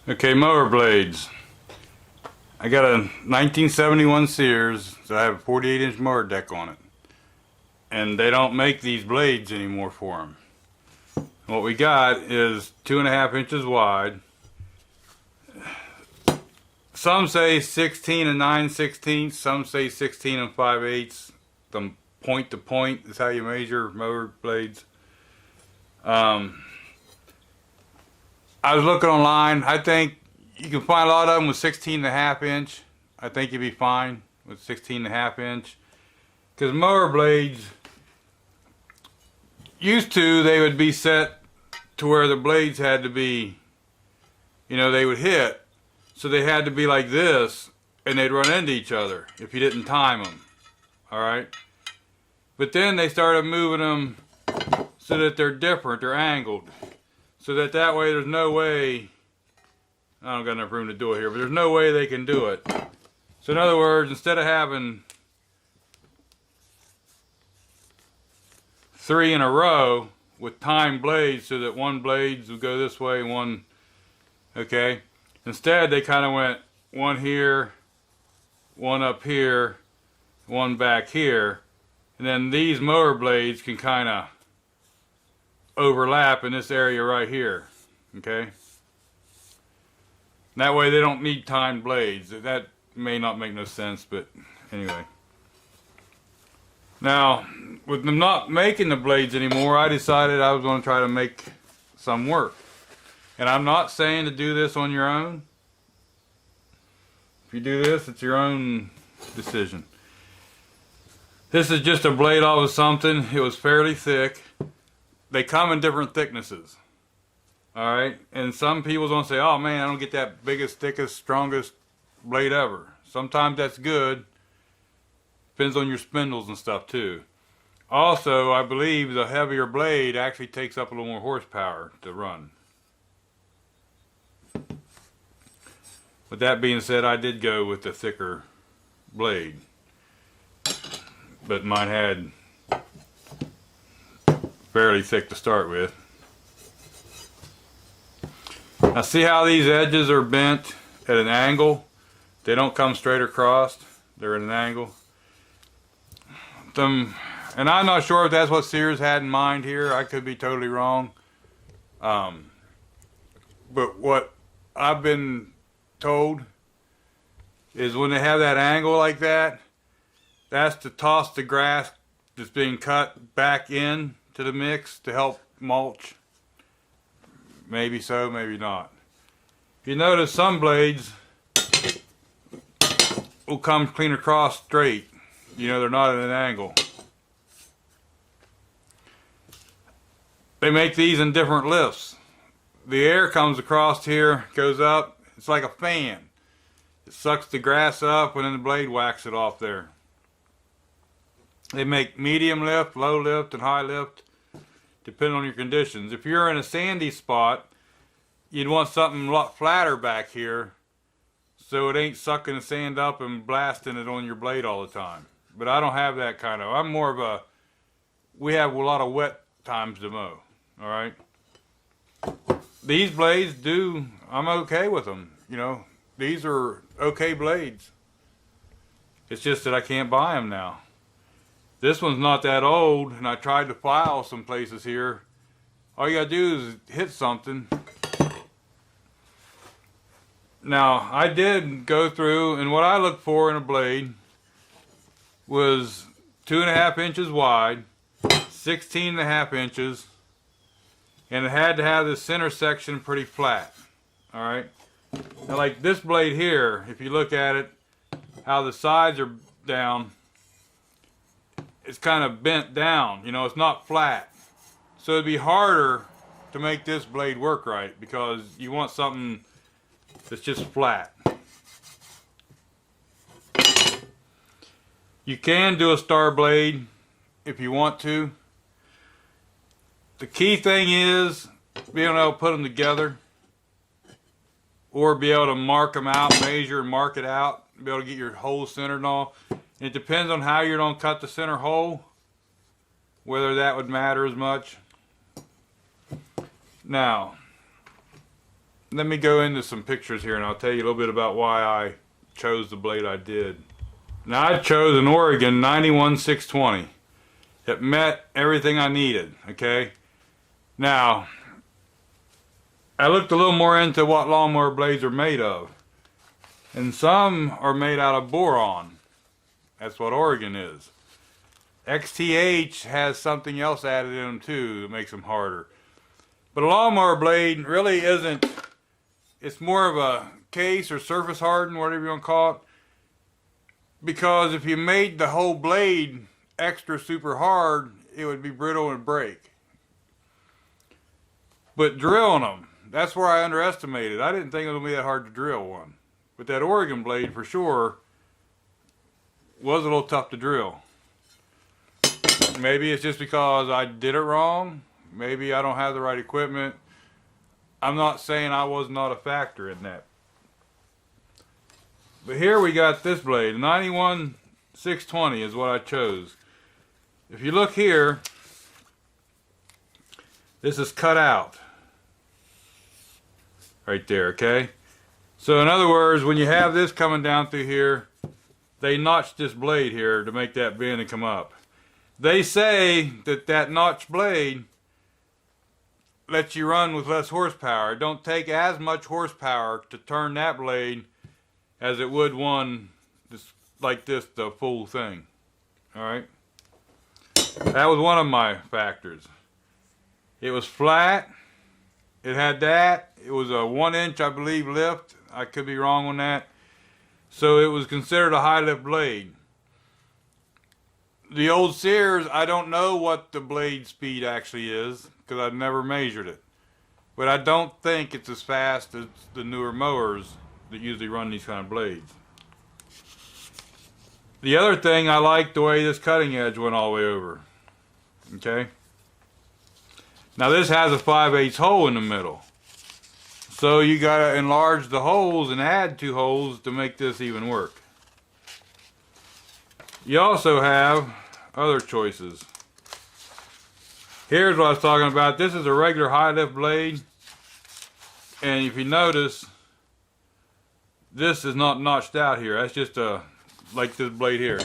Okay, mower blades. I got a 1971 Sears, so I have a 48-inch mower deck on it. And they don't make these blades anymore for them. What we got is 2.5 inches wide. Some say 16 and 9/16, some say 16 and 5/8. The point to point is how you measure mower blades. I was looking online. I think you can find a lot of them with 16.5 inch. I think you'd be fine with 16.5 inch. Because mower blades, used to, they would be set to where the blades had to be, they would hit. So they had to be like this, and they'd run into each other if you didn't time them. Alright? But then they started moving them so that they're different, they're angled. So that way there's no way, I don't got enough room to do it here, but there's no way they can do it. So in other words, instead of having 3 in a row with timed blades so that one blades would go this way, one, okay? Instead they kind of went one here, one up here, one back here, and then these mower blades can kind of overlap in this area right here, okay? That way they don't need timed blades. That may not make no sense, but anyway. Now, with them not making the blades anymore, I decided I was going to try to make some work. And I'm not saying to do this on your own. If you do this, it's your own decision. This is just a blade off of something. It was fairly thick. They come in different thicknesses. Alright? And some people's gonna say, oh man, I don't get that biggest, thickest, strongest blade ever. Sometimes that's good. Depends on your spindles and stuff too. Also, I believe the heavier blade actually takes up a little more horsepower to run. With that being said, I did go with the thicker blade. But mine had fairly thick to start with. Now see how these edges are bent at an angle? They don't come straight across, they're at an angle. And I'm not sure if that's what Sears had in mind here. I could be totally wrong. But what I've been told is when they have that angle like that, that's to toss the grass that's being cut back in to the mix to help mulch. Maybe so, maybe not. If you notice, some blades will come clean across straight. They're not at an angle. They make these in different lifts. The air comes across here, goes up. It's like a fan. It sucks the grass up and then the blade whacks it off there. They make medium lift, low lift, and high lift, depending on your conditions. If you're in a sandy spot, you'd want something a lot flatter back here so it ain't sucking the sand up and blasting it on your blade all the time. But I don't have that kind of, I'm more of we have a lot of wet times to mow, alright? These blades I'm okay with them, These are okay blades. It's just that I can't buy them now. This one's not that old, and I tried to file some places here. All you gotta do is hit something. Now, I did go through, and what I looked for in a blade was 2.5 inches wide, 16.5 inches, and it had to have the center section pretty flat. Alright? Now, like this blade here, if you look at it, how the sides are down, it's kind of bent down, it's not flat. So it'd be harder to make this blade work right because you want something that's just flat. You can do a star blade if you want to. The key thing is being able to put them together or be able to mark them out, measure and mark it out, be able to get your hole centered and all. It depends on how you're going to cut the center hole, whether that would matter as much. Now, let me go into some pictures here and I'll tell you a little bit about why I chose the blade I did. Now I chose an Oregon 91-620. It met everything I needed, okay? Now, I looked a little more into what lawnmower blades are made of. And some are made out of boron. That's what Oregon is. XTH has something else added in them too that makes them harder. But a lawnmower blade really isn't, it's more of a case or surface hardened, whatever you want to call it. Because if you made the whole blade extra super hard, it would be brittle and break. But drilling them, that's where I underestimated. I didn't think it would be that hard to drill one. But that Oregon blade for sure was a little tough to drill. Maybe it's just because I did it wrong. Maybe I don't have the right equipment. I'm not saying I was not a factor in that. But here we got this blade. 91-620 is what I chose. If you look here, this is cut out. Right there, okay? So in other words, when you have this coming down through here, they notched this blade here to make that bend and come up. They say that that notched blade lets you run with less horsepower. It don't take as much horsepower to turn that blade as it would one like this, the full thing. Alright? That was one of my factors. It was flat. It had that. It was a 1 inch, I believe, lift. I could be wrong on that. So it was considered a high lift blade. The old Sears, I don't know what the blade speed actually is because I've never measured it. But I don't think it's as fast as the newer mowers that usually run these kind of blades. The other thing, I like the way this cutting edge went all the way over. Okay? Now this has a 5/8 hole in the middle. So you gotta enlarge the holes and add 2 holes to make this even work. You also have other choices. Here's what I was talking about. This is a regular high lift blade. And if you notice, this is not notched out here. That's just like this blade here.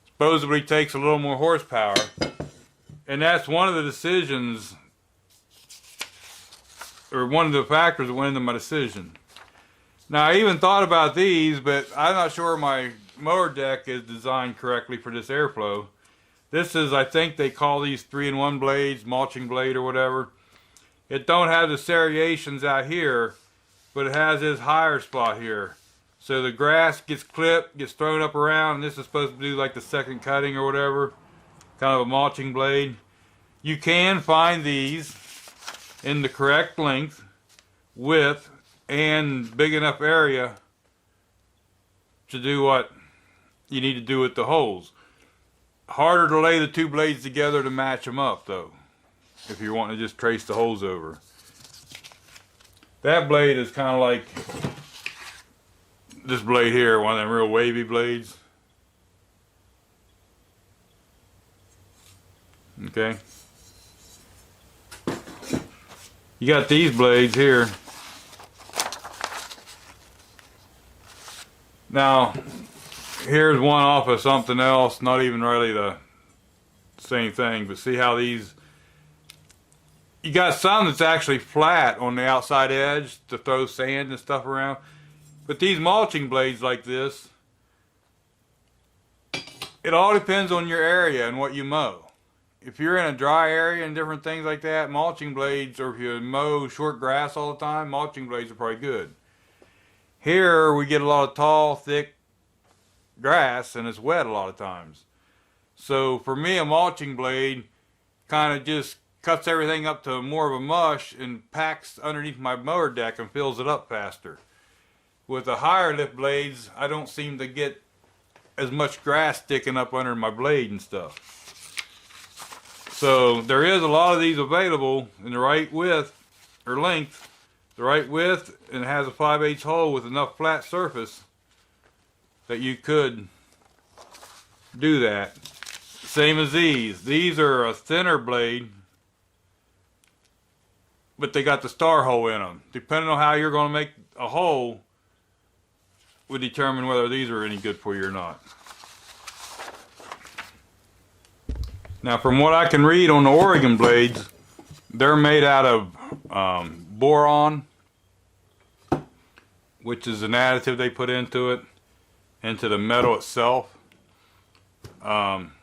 Supposedly takes a little more horsepower. And that's one of the decisions, or one of the factors that went into my decision. Now I even thought about these, but I'm not sure my mower deck is designed correctly for this airflow. This is, I think they call these 3-in-1 blades, mulching blade or whatever. It don't have the serrations out here, but it has this higher spot here. So the grass gets clipped, gets thrown up around, and this is supposed to do like the second cutting or whatever. Kind of a mulching blade. You can find these in the correct length, width, and big enough area to do what you need to do with the holes. Harder to lay the 2 blades together to match them up though, if you're wanting to just trace the holes over. That blade is kind of like this blade here, one of them real wavy blades. Okay. You got these blades here. Now, here's one off of something else, not even really the same thing, but see how these, you got some that's actually flat on the outside edge to throw sand and stuff around. But these mulching blades like this, it all depends on your area and what you mow. If you're in a dry area and different things like that, mulching blades, or if you mow short grass all the time, mulching blades are probably good. Here we get a lot of tall, thick grass and it's wet a lot of times. So for me, a mulching blade kind of just cuts everything up to more of a mush and packs underneath my mower deck and fills it up faster. With the higher lift blades, I don't seem to get as much grass sticking up under my blade and stuff. So there is a lot of these available in the right width or length, the right width, and it has a 5/8 hole with enough flat surface that you could do that. Same as these. These are a thinner blade, but they got the star hole in them. Depending on how you're going to make a hole would determine whether these are any good for you or not. Now, from what I can read on the Oregon blades, they're made out of boron, which is an additive they put into the metal itself. Stens,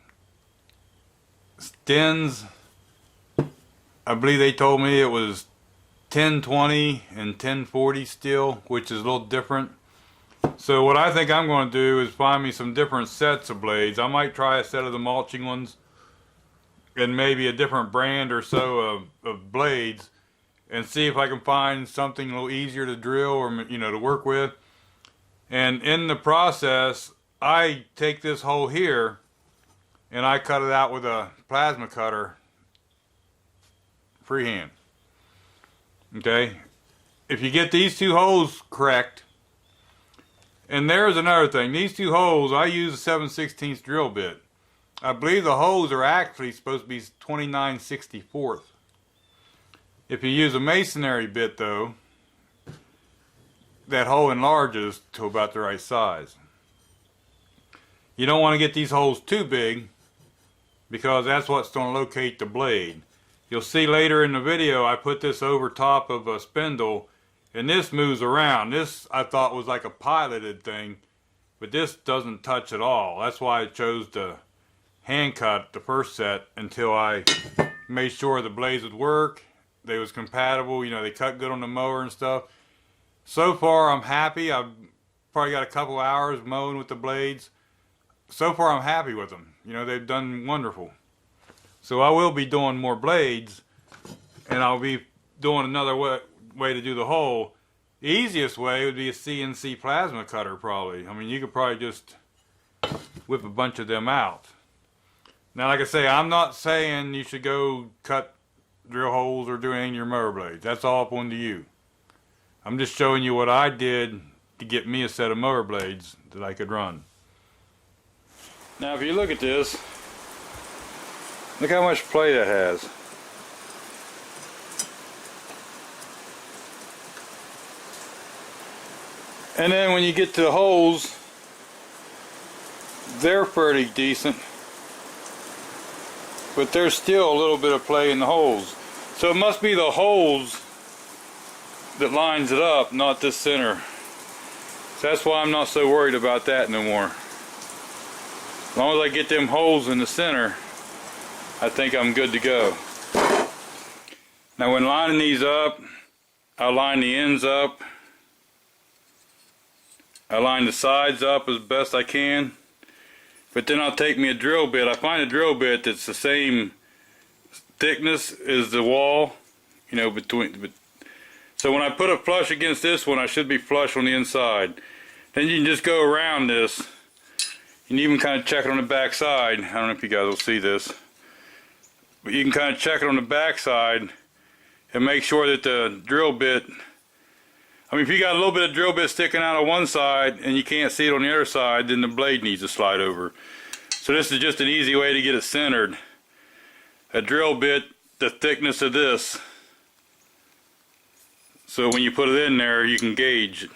I believe they told me it was 1020 and 1040 steel, which is a little different. So what I think I'm going to do is find me some different sets of blades. I might try a set of the mulching ones and maybe a different brand or so of blades, and see if I can find something a little easier to drill or, you know, to work with. And in the process, I take this hole here and I cut it out with a plasma cutter freehand. Okay, if you get these two holes correct, and there's another thing, these two holes, I use a 7/16 drill bit. I believe the holes are actually supposed to be 29/64. If you use a masonry bit though, that hole enlarges to about the right size. You don't want to get these holes too big, because that's what's going to locate the blade. You'll see later in the video I put this over top of a spindle, and this moves around. This I thought was like a piloted thing, but this doesn't touch at all. That's why I chose to hand cut the first set until I made sure the blades would work, they was compatible, you know, they cut good on the mower and stuff. So far I'm happy. I've probably got a couple hours mowing with the blades. So far I'm happy with them. You know, they've done wonderful. So I will be doing more blades, and I'll be doing another way to do the hole. The easiest way would be a CNC plasma cutter probably. I mean, you could probably just whip a bunch of them out. Now, like I say, I'm not saying you should go cut drill holes or do anything in your mower blades. That's all up onto you. I'm just showing you what I did to get me a set of mower blades that I could run. Now, if you look at this, look how much play that has. And then when you get to the holes, they're pretty decent, but there's still a little bit of play in the holes. So it must be the holes that lines it up, not this center. So that's why I'm not so worried about that no more. As long as I get them holes in the center, I think I'm good to go. Now when lining these up, I line the ends up. I line the sides up as best I can. But then I'll take me a drill bit. I find a drill bit that's the same thickness as the wall, you know, so when I put it flush against this one, I should be flush on the inside. Then you can just go around this. You can even kind of check it on the back side. I don't know if you guys will see this, but you can kind of check it on the back side and make sure that the drill bit, I mean, if you got a little bit of drill bit sticking out on one side and you can't see it on the other side, then the blade needs to slide over. So this is just an easy way to get it centered. A drill bit the thickness of this, so when you put it in there you can gauge it.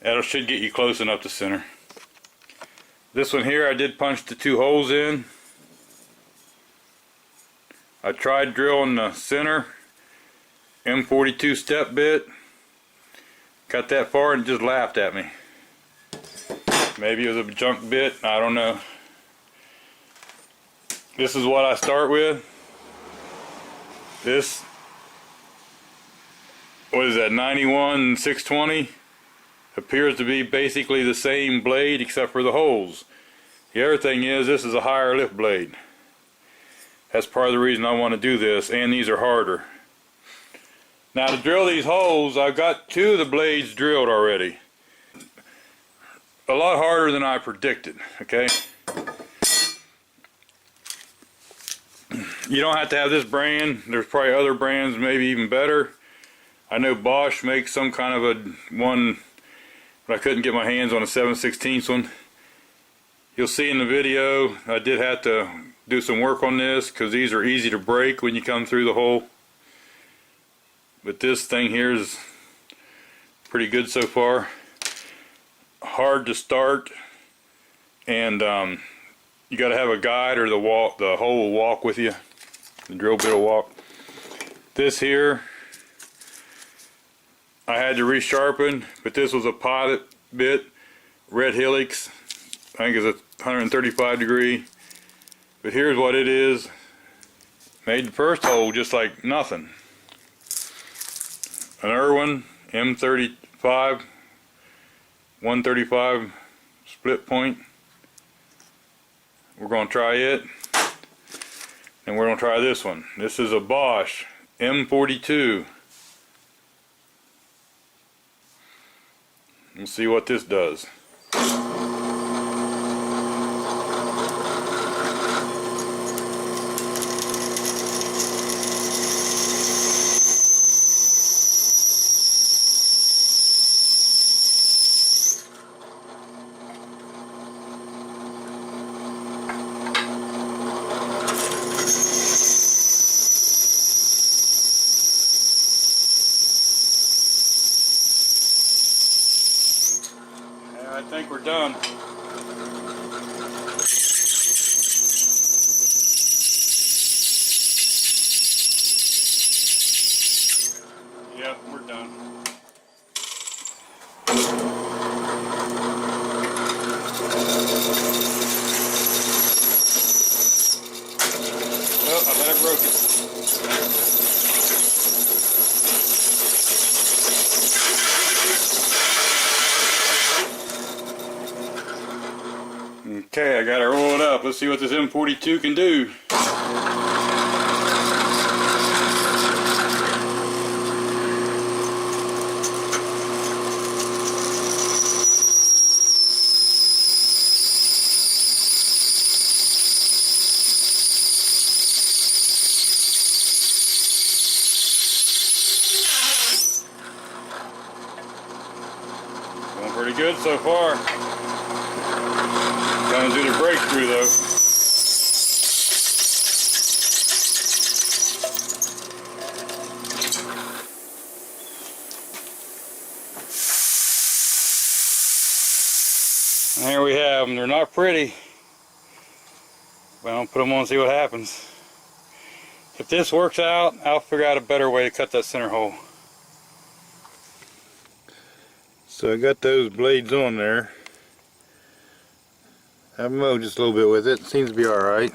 That should get you close enough to center. This one here I did punch the two holes in. I tried drilling the center M42 step bit. Got that far and it just laughed at me. Maybe it was a junk bit, I don't know. This is what I start with. This, what is that, 91 620? Appears to be basically the same blade except for the holes. The other thing is, this is a higher lift blade. That's part of the reason I want to do this, and these are harder. Now to drill these holes, I've got two of the blades drilled already. A lot harder than I predicted, okay? You don't have to have this brand. There's probably other brands maybe even better. I know Bosch makes some kind of a one, but I couldn't get my hands on a 7/16 one. You'll see in the video I did have to do some work on this because these are easy to break when you come through the hole. but this thing here is pretty good so far. Hard to start, and you got to have a guide, or the hoe will walk with you. The drill bit will walk. This here I had to resharpen, but this was a pilot bit, red helix. I think it's a 135 degree. But here's what it is. Made the first hole just like nothing. An Irwin M35 135 split point. We're going to try it, and we're going to try this one. This is a Bosch M42. Let's see what this does. I think we're done. Yep, we're done. Well, I bet I broke it. Okay, I got to roll it up. Let's see what this M42 can do. Going pretty good so far. Trying to do the breakthrough though. And here we have them. They're not pretty. Well, I'll put them on and see what happens. If this works out, I'll figure out a better way to cut that center hole. So I got those blades on there. I've mowed just a little bit with it. Seems to be alright.